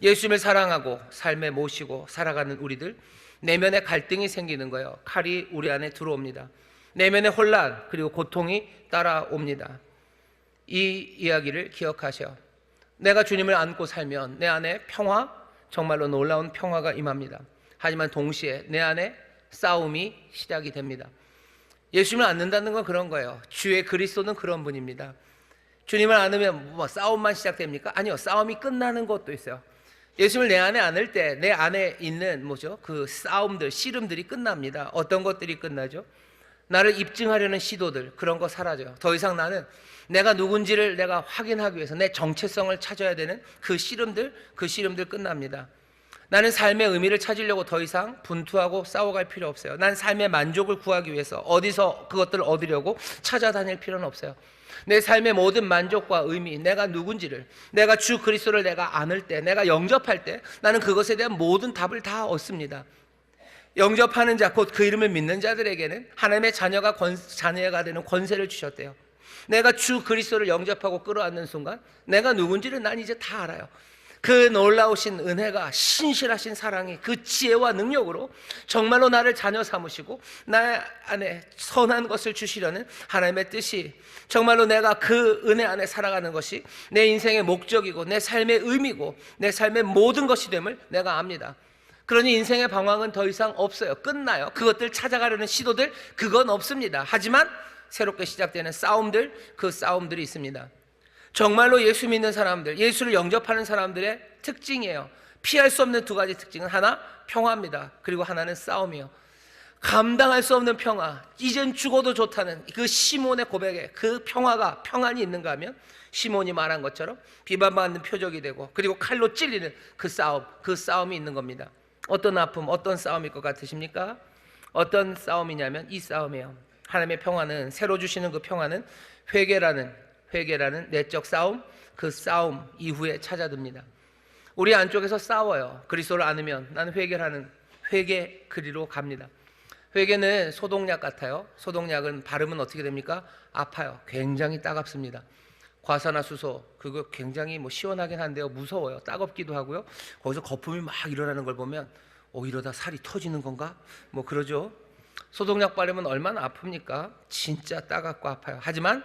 예수님을 사랑하고 삶에 모시고 살아가는 우리들, 내면에 갈등이 생기는 거예요. 칼이 우리 안에 들어옵니다. 내면의 혼란 그리고 고통이 따라옵니다. 이 이야기를 기억하셔. 내가 주님을 안고 살면 내 안에 평화, 정말로 놀라운 평화가 임합니다. 하지만 동시에 내 안에 싸움이 시작이 됩니다. 예수님을 안는다는 건 그런 거예요. 주의 그리스도는 그런 분입니다. 주님을 안으면 뭐 싸움만 시작됩니까? 아니요, 싸움이 끝나는 것도 있어요. 예수님을 내 안에 안을 때 내 안에 있는 그 싸움들, 씨름들이 끝납니다. 어떤 것들이 끝나죠? 나를 입증하려는 시도들, 그런 거 사라져요. 더 이상 나는 내가 누군지를 내가 확인하기 위해서 내 정체성을 찾아야 되는 그 씨름들 끝납니다. 나는 삶의 의미를 찾으려고 더 이상 분투하고 싸워갈 필요 없어요. 난 삶의 만족을 구하기 위해서 어디서 그것들을 얻으려고 찾아다닐 필요는 없어요. 내 삶의 모든 만족과 의미, 내가 누군지를, 내가 주 그리스도를 내가 안을 때, 내가 영접할 때 나는 그것에 대한 모든 답을 다 얻습니다. 영접하는 자, 곧 그 이름을 믿는 자들에게는 하나님의 자녀가 되는 권세를 주셨대요. 내가 주 그리스도를 영접하고 끌어안는 순간 내가 누군지를 난 이제 다 알아요. 그 놀라우신 은혜가, 신실하신 사랑이, 그 지혜와 능력으로 정말로 나를 자녀 삼으시고 나 안에 선한 것을 주시려는 하나님의 뜻이, 정말로 내가 그 은혜 안에 살아가는 것이 내 인생의 목적이고 내 삶의 의미고 내 삶의 모든 것이 됨을 내가 압니다. 그러니 인생의 방황은 더 이상 없어요. 끝나요. 그것들 찾아가려는 시도들, 그건 없습니다. 하지만 새롭게 시작되는 싸움들, 그 싸움들이 있습니다. 정말로 예수 믿는 사람들, 예수를 영접하는 사람들의 특징이에요. 피할 수 없는 두 가지 특징은, 하나 평화입니다. 그리고 하나는 싸움이에요. 감당할 수 없는 평화, 이젠 죽어도 좋다는 그 시몬의 고백에 그 평안이 있는가 하면 시몬이 말한 것처럼 비방받는 표적이 되고, 그리고 칼로 찔리는 그 싸움이 있는 겁니다. 어떤 아픔, 어떤 싸움일 것 같으십니까? 어떤 싸움이냐면 이 싸움이에요. 하나님의 평화는, 새로 주시는 그 평화는 회개라는 내적 싸움, 그 싸움 이후에 찾아듭니다. 우리 안쪽에서 싸워요. 그리스도를 안으면 나는 회개 그리로 갑니다. 회개는 소독약 같아요. 소독약은 바르면 어떻게 됩니까? 아파요. 굉장히 따갑습니다. 과산화수소, 그거 굉장히 시원하긴 한데요, 무서워요. 따갑기도 하고요. 거기서 거품이 막 일어나는 걸 보면 이러다 살이 터지는 건가? 그러죠. 소독약 바르면 얼마나 아픕니까? 진짜 따갑고 아파요. 하지만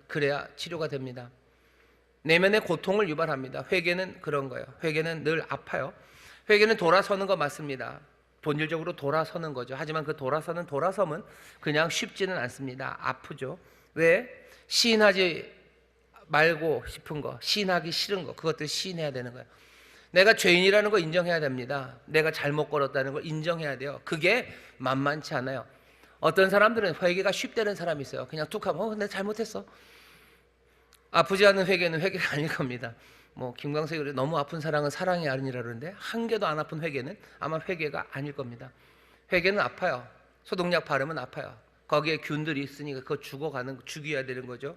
그래야 치료가 됩니다. 내면의 고통을 유발합니다. 회개는 그런 거예요. 회개는 늘 아파요. 회개는 돌아서는 거 맞습니다. 본질적으로 돌아서는 거죠. 하지만 그 돌아섬은 그냥 쉽지는 않습니다. 아프죠. 왜? 시인하지 말고 싶은 거, 시인하기 싫은 거, 그것들 시인해야 되는 거예요. 내가 죄인이라는 거 인정해야 됩니다. 내가 잘못 걸었다는 걸 인정해야 돼요. 그게 만만치 않아요. 어떤 사람들은 회개가 쉽다는 사람이 있어요. 그냥 툭 하면 내가 잘못했어. 아프지 않은 회개는 회개가 아닐 겁니다. 김광석이 그래, 너무 아픈 사랑은 사랑이 아니라 그러는데, 한 개도 안 아픈 회개는 아마 회개가 아닐 겁니다. 회개는 아파요. 소독약 바르면 아파요. 거기에 균들이 있으니까 그거 죽여야 되는 거죠.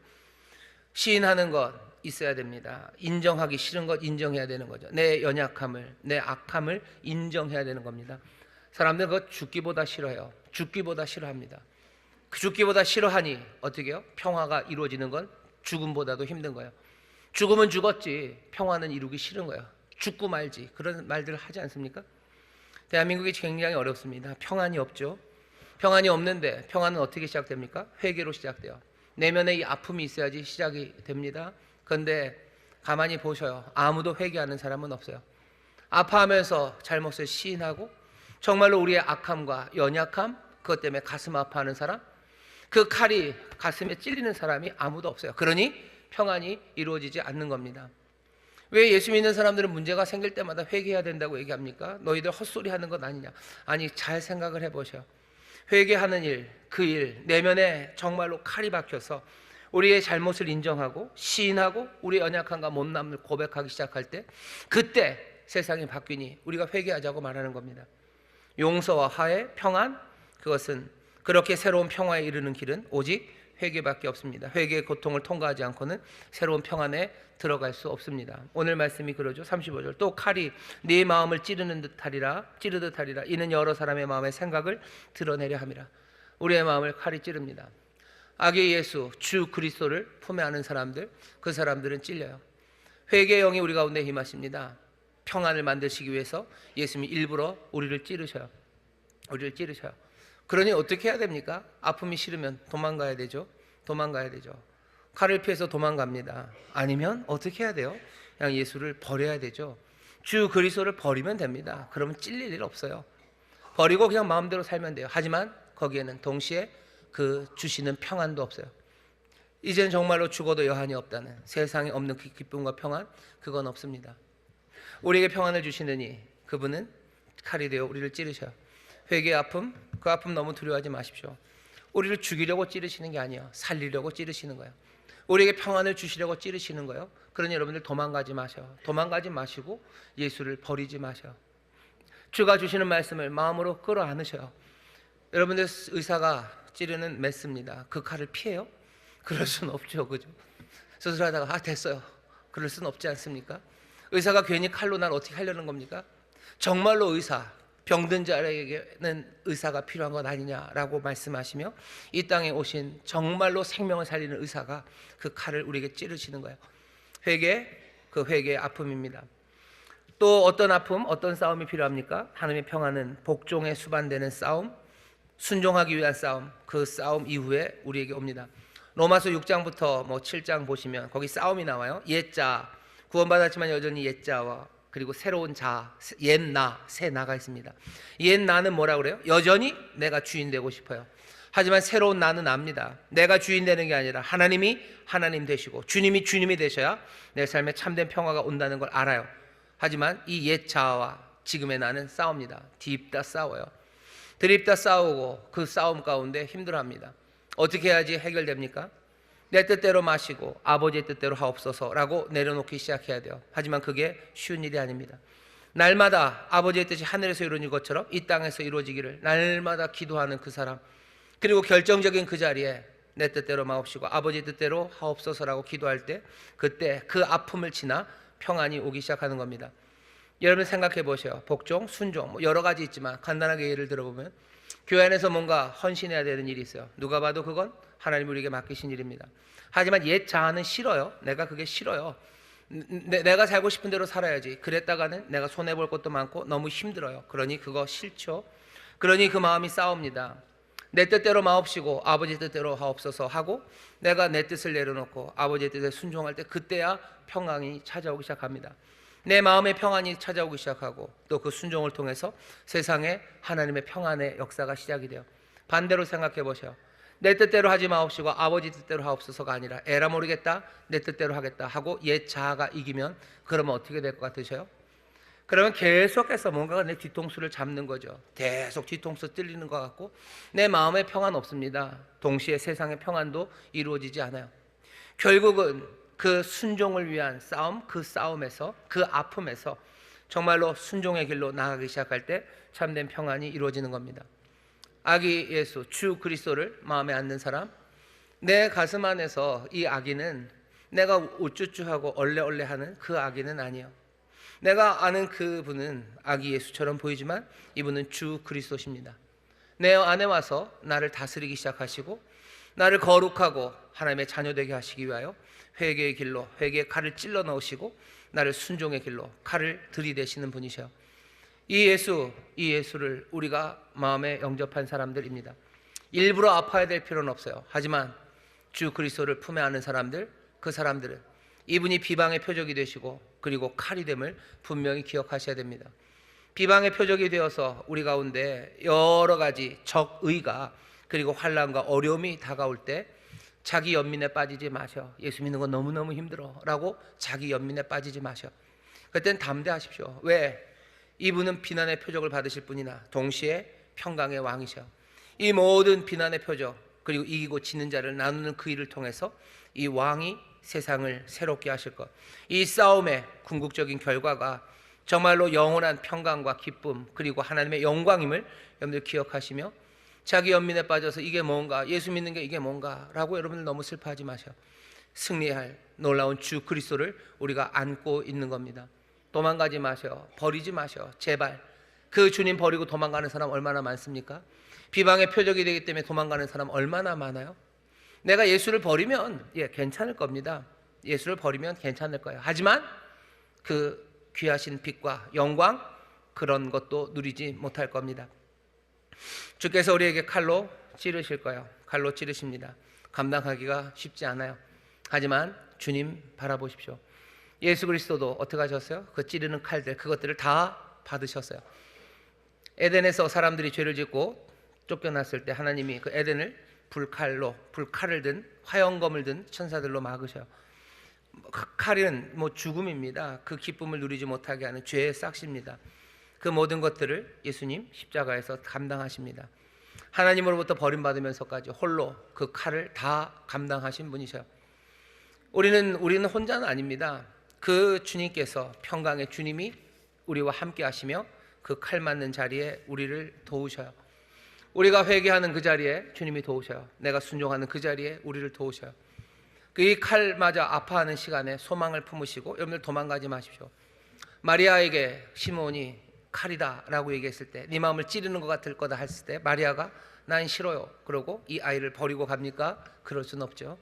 시인하는 것 있어야 됩니다. 인정하기 싫은 것 인정해야 되는 거죠. 내 연약함을, 내 악함을 인정해야 되는 겁니다. 사람들은 그거 죽기보다 싫어해요. 죽기보다 싫어합니다. 그 죽기보다 싫어하니 어떻게 해요? 평화가 이루어지는 건 죽음보다도 힘든 거예요. 죽으면 죽었지 평화는 이루기 싫은 거예요. 죽고 말지, 그런 말들을 하지 않습니까? 대한민국이 굉장히 어렵습니다. 평안이 없죠. 평안이 없는데 평안은 어떻게 시작됩니까? 회개로 시작돼요. 내면에 이 아픔이 있어야지 시작이 됩니다. 그런데 가만히 보셔요. 아무도 회개하는 사람은 없어요. 아파하면서 잘못을 시인하고 정말로 우리의 악함과 연약함, 그것 때문에 가슴 아파하는 사람, 그 칼이 가슴에 찔리는 사람이 아무도 없어요. 그러니 평안이 이루어지지 않는 겁니다. 왜 예수 믿는 사람들은 문제가 생길 때마다 회개해야 된다고 얘기합니까? 너희들 헛소리 하는 것 아니냐? 아니, 잘 생각을 해보셔요. 회개하는 일, 그 일, 내면에 정말로 칼이 박혀서 우리의 잘못을 인정하고 시인하고 우리의 연약함과 못남을 고백하기 시작할 때, 그때 세상이 바뀌니 우리가 회개하자고 말하는 겁니다. 용서와 화해, 평안, 그것은 그렇게 새로운 평화에 이르는 길은 오직 회개밖에 없습니다. 회개의 고통을 통과하지 않고는 새로운 평안에 들어갈 수 없습니다. 오늘 말씀이 그러죠. 35절, 또 칼이 네 마음을 찌르듯 하리라. 이는 여러 사람의 마음의 생각을 드러내려 함이라. 우리의 마음을 칼이 찌릅니다. 악의 예수 주 그리스도를 품에 안은 사람들, 그 사람들은 찔려요. 회개의 영이 우리 가운데 임하십니다. 평안을 만드시기 위해서 예수님이 일부러 우리를 찌르셔요. 그러니 어떻게 해야 됩니까? 아픔이 싫으면 도망가야 되죠. 칼을 피해서 도망갑니다. 아니면 어떻게 해야 돼요? 그냥 예수를 버려야 되죠. 주 그리스도를 버리면 됩니다. 그러면 찔릴 일 없어요. 버리고 그냥 마음대로 살면 돼요. 하지만 거기에는 동시에 그 주시는 평안도 없어요. 이젠 정말로 죽어도 여한이 없다는, 세상에 없는 그 기쁨과 평안, 그건 없습니다. 우리에게 평안을 주시느니 그분은 칼이 되어 우리를 찌르셔요. 회개의 아픔, 그 아픔 너무 두려워하지 마십시오. 우리를 죽이려고 찌르시는 게 아니에요. 살리려고 찌르시는 거예요. 우리에게 평안을 주시려고 찌르시는 거예요. 그러니 여러분들 도망가지 마시고 예수를 버리지 마셔요. 주가 주시는 말씀을 마음으로 끌어안으셔요. 여러분들 의사가 찌르는 메스입니다. 그 칼을 피해요? 그럴 수는 없죠. 그죠? 수술하다가 됐어요. 그럴 수는 없지 않습니까? 의사가 괜히 칼로 날 어떻게 하려는 겁니까? 정말로 병든 자에게는 의사가 필요한 것 아니냐라고 말씀하시며 이 땅에 오신 정말로 생명을 살리는 의사가 그 칼을 우리에게 찌르시는 거예요. 그 회개의 아픔입니다. 또 어떤 아픔, 어떤 싸움이 필요합니까? 하나님의 평안은 복종에 수반되는 싸움, 순종하기 위한 싸움, 그 싸움 이후에 우리에게 옵니다. 로마서 6장부터 7장 보시면 거기 싸움이 나와요. 옛자, 구원받았지만 여전히 옛자와 그리고 새로운 자, 옛나, 새 나가 있습니다. 옛나는 뭐라 그래요? 여전히 내가 주인 되고 싶어요. 하지만 새로운 나는 압니다. 내가 주인 되는 게 아니라 하나님이 하나님 되시고 주님이 주님이 되셔야 내 삶에 참된 평화가 온다는 걸 알아요. 하지만 이 옛자와 지금의 나는 싸웁니다. 뒤집다 싸워요. 드립다 싸우고 그 싸움 가운데 힘들어합니다. 어떻게 해야지 해결됩니까? 내 뜻대로 마시고 아버지의 뜻대로 하옵소서라고 내려놓기 시작해야 돼요. 하지만 그게 쉬운 일이 아닙니다. 날마다 아버지의 뜻이 하늘에서 이루어진 것처럼 이 땅에서 이루어지기를 날마다 기도하는 그 사람, 그리고 결정적인 그 자리에 내 뜻대로 마옵시고 아버지의 뜻대로 하옵소서라고 기도할 때, 그때 그 아픔을 지나 평안이 오기 시작하는 겁니다. 여러분 생각해 보세요. 복종, 순종, 여러 가지 있지만 간단하게 예를 들어보면 교회 안에서 뭔가 헌신해야 되는 일이 있어요. 누가 봐도 그건 하나님 우리에게 맡기신 일입니다. 하지만 옛 자아는 싫어요. 내가 그게 싫어요. 내가 살고 싶은 대로 살아야지. 그랬다가는 내가 손해볼 것도 많고 너무 힘들어요. 그러니 그거 싫죠. 그러니 그 마음이 싸웁니다. 내 뜻대로 마옵시고 아버지 뜻대로 하옵소서 하고 내가 내 뜻을 내려놓고 아버지의 뜻에 순종할 때, 그때야 평안이 찾아오기 시작합니다. 내 마음의 평안이 찾아오기 시작하고 또 그 순종을 통해서 세상에 하나님의 평안의 역사가 시작이 돼요. 반대로 생각해 보세요. 내 뜻대로 하지 마옵시고 아버지 뜻대로 하옵소서가 아니라 에라 모르겠다, 내 뜻대로 하겠다 하고 옛 자아가 이기면, 그러면 어떻게 될 것 같으셔요? 그러면 계속해서 뭔가가 내 뒤통수를 잡는 거죠. 계속 뒤통수 찔리는 것 같고 내 마음에 평안 없습니다. 동시에 세상의 평안도 이루어지지 않아요. 결국은 그 순종을 위한 싸움, 그 싸움에서, 그 아픔에서 정말로 순종의 길로 나아가기 시작할 때 참된 평안이 이루어지는 겁니다. 아기 예수, 주 그리스도를 마음에 안는 사람, 내 가슴 안에서 이 아기는 내가 우쭈쭈하고 얼레얼레하는 그 아기는 아니에요. 내가 아는 그분은 아기 예수처럼 보이지만 이분은 주 그리스도십니다. 내 안에 와서 나를 다스리기 시작하시고 나를 거룩하고 하나님의 자녀 되게 하시기 위하여 회개의 길로, 회개의 칼을 찔러 넣으시고 나를 순종의 길로 칼을 들이대시는 분이셔요. 이 예수를 우리가 마음에 영접한 사람들입니다. 일부러 아파야 될 필요는 없어요. 하지만 주 그리스도를 품에 안는 사람들, 그 사람들은 이분이 비방의 표적이 되시고 그리고 칼이 됨을 분명히 기억하셔야 됩니다. 비방의 표적이 되어서 우리 가운데 여러 가지 적의가 그리고 환난과 어려움이 다가올 때 자기 연민에 빠지지 마셔. 예수 믿는 건 너무너무 힘들어 라고 자기 연민에 빠지지 마셔. 그때는 담대하십시오. 왜? 이분은 비난의 표적을 받으실 분이나 동시에 평강의 왕이셔. 이 모든 비난의 표적 그리고 이기고 지는 자를 나누는 그 일을 통해서 이 왕이 세상을 새롭게 하실 것, 이 싸움의 궁극적인 결과가 정말로 영원한 평강과 기쁨 그리고 하나님의 영광임을 여러분들 기억하시며 자기 연민에 빠져서 이게 뭔가, 예수 믿는 게 이게 뭔가 라고 여러분들 너무 슬퍼하지 마셔. 승리할 놀라운 주 그리스도를 우리가 안고 있는 겁니다. 도망가지 마셔. 버리지 마셔. 제발. 그 주님 버리고 도망가는 사람 얼마나 많습니까? 비방의 표적이 되기 때문에 도망가는 사람 얼마나 많아요? 내가 예수를 버리면 괜찮을 겁니다. 예수를 버리면 괜찮을 거예요. 하지만 그 귀하신 빛과 영광, 그런 것도 누리지 못할 겁니다. 주께서 우리에게 칼로 찌르실 거예요. 칼로 찌르십니다. 감당하기가 쉽지 않아요. 하지만 주님 바라보십시오. 예수 그리스도도 어떻게 하셨어요? 그 찌르는 칼들, 그것들을 다 받으셨어요. 에덴에서 사람들이 죄를 짓고 쫓겨났을 때 하나님이 그 에덴을 불칼을 든 화영검을 든 천사들로 막으셔요. 칼은 죽음입니다. 그 기쁨을 누리지 못하게 하는 죄의 싹시입니다. 그 모든 것들을 예수님 십자가에서 감당하십니다. 하나님으로부터 버림받으면서까지 홀로 그 칼을 다 감당하신 분이셔요. 우리는 혼자는 아닙니다. 그 주님께서, 평강의 주님이 우리와 함께 하시며 그 칼 맞는 자리에 우리를 도우셔요. 우리가 회개하는 그 자리에 주님이 도우셔요. 내가 순종하는 그 자리에 우리를 도우셔요. 이 칼 맞아 아파하는 시간에 소망을 품으시고, 여러분들 도망가지 마십시오. 마리아에게 시몬이 칼이다 라고 얘기했을 때, 네 마음을 찌르는 것 같을 거다 했을 때 마리아가 난 싫어요 그러고 이 아이를 버리고 갑니까? 그럴 수는 없죠.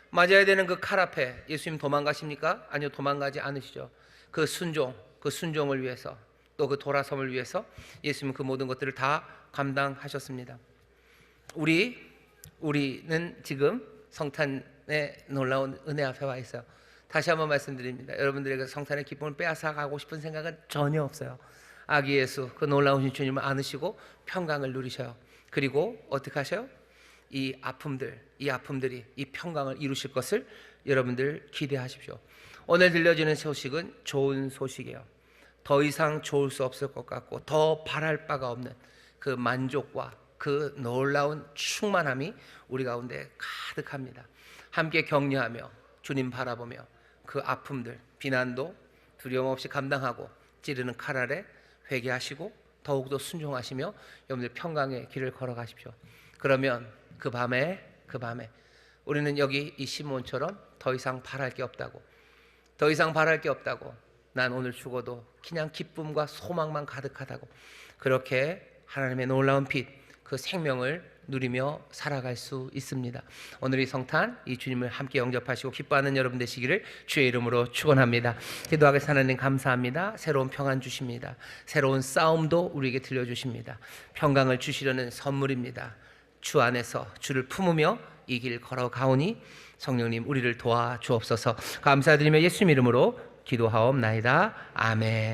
맞아야 되는 그 칼 앞에 예수님 도망가십니까? 아니요, 도망가지 않으시죠. 그 순종을 위해서, 또 그 돌아섬을 위해서 예수님은 그 모든 것들을 다 감당하셨습니다. 우리는 지금 성탄의 놀라운 은혜 앞에 와 있어요. 다시 한번 말씀드립니다. 여러분들에게 성탄의 기쁨을 빼앗아 가고 싶은 생각은 전혀 없어요. 아기 예수, 그 놀라우신 주님을 안으시고 평강을 누리셔요. 그리고 어떻게 하셔요? 이 아픔들이 이 평강을 이루실 것을 여러분들 기대하십시오. 오늘 들려지는 소식은 좋은 소식이에요. 더 이상 좋을 수 없을 것 같고 더 바랄 바가 없는 그 만족과 그 놀라운 충만함이 우리 가운데 가득합니다. 함께 격려하며 주님 바라보며 그 아픔들, 비난도 두려움 없이 감당하고 찌르는 칼 아래 회개하시고 더욱더 순종하시며 여러분들 평강의 길을 걸어가십시오. 그러면 그 밤에 우리는 여기 이 시몬처럼 더 이상 바랄 게 없다고, 더 이상 바랄 게 없다고, 난 오늘 죽어도 그냥 기쁨과 소망만 가득하다고, 그렇게 하나님의 놀라운 빛, 그 생명을 누리며 살아갈 수 있습니다. 오늘 이 성탄, 이 주님을 함께 영접하시고 기뻐하는 여러분 되시기를 주의 이름으로 축원합니다. 기도하겠습니다. 하나님 감사합니다. 새로운 평안 주십니다. 새로운 싸움도 우리에게 들려주십니다. 평강을 주시려는 선물입니다. 주 안에서 주를 품으며 이 길 걸어가오니 성령님 우리를 도와주옵소서. 감사드리며 예수님 이름으로 기도하옵나이다. 아멘.